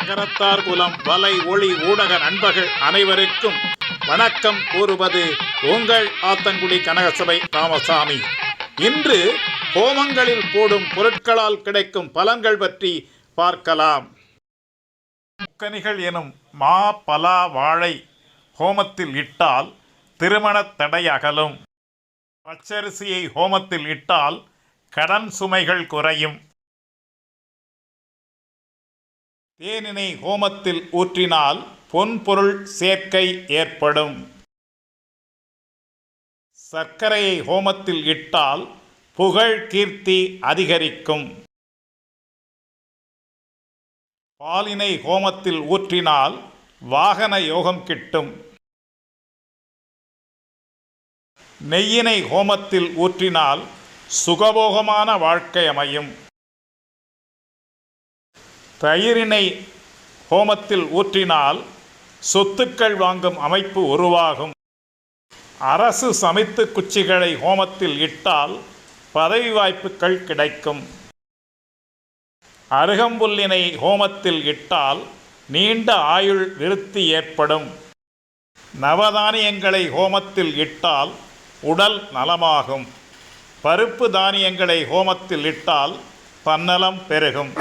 நகரத்தார் குலம் வலை ஒளி ஊடக நண்பர்கள் அனைவருக்கும் வணக்கம் கூறுவது உங்கள் ஆத்தங்குடி கனகசபை ராமசாமி. இன்று ஹோமங்களில் போடும் பொருட்களால் கிடைக்கும் பலன்கள் பற்றி பார்க்கலாம். முக்கனிகள் எனும் மா பலா வாழை ஹோமத்தில் இட்டால் திருமண தடை அகலும். பச்சரிசியை ஹோமத்தில் இட்டால் கடன் சுமைகள் குறையும். தேனினை ஹோமத்தில் ஊற்றினால் பொன்பொருள் சேர்க்கை ஏற்படும். சர்க்கரையை ஹோமத்தில் இட்டால் புகழ் கீர்த்தி அதிகரிக்கும். பாலினை ஹோமத்தில் ஊற்றினால் வாகன யோகம் கிட்டும். நெய்யினை ஹோமத்தில் ஊற்றினால் சுகபோகமான வாழ்க்கை அமையும். தயிரினை ஹோமத்தில் ஊற்றினால் சொத்துக்கள் வாங்கும் அமைப்பு உருவாகும். அரசு சமைத்து குச்சிகளை ஹோமத்தில் இட்டால் பதவி வாய்ப்புகள் கிடைக்கும். அருகம்புல்லினை ஹோமத்தில் இட்டால் நீண்ட ஆயுள் விருத்தி ஏற்படும். நவதானியங்களை ஹோமத்தில் இட்டால் உடல் நலமாகும். பருப்பு தானியங்களை ஹோமத்தில் இட்டால் தன்னலம் பெருகும்.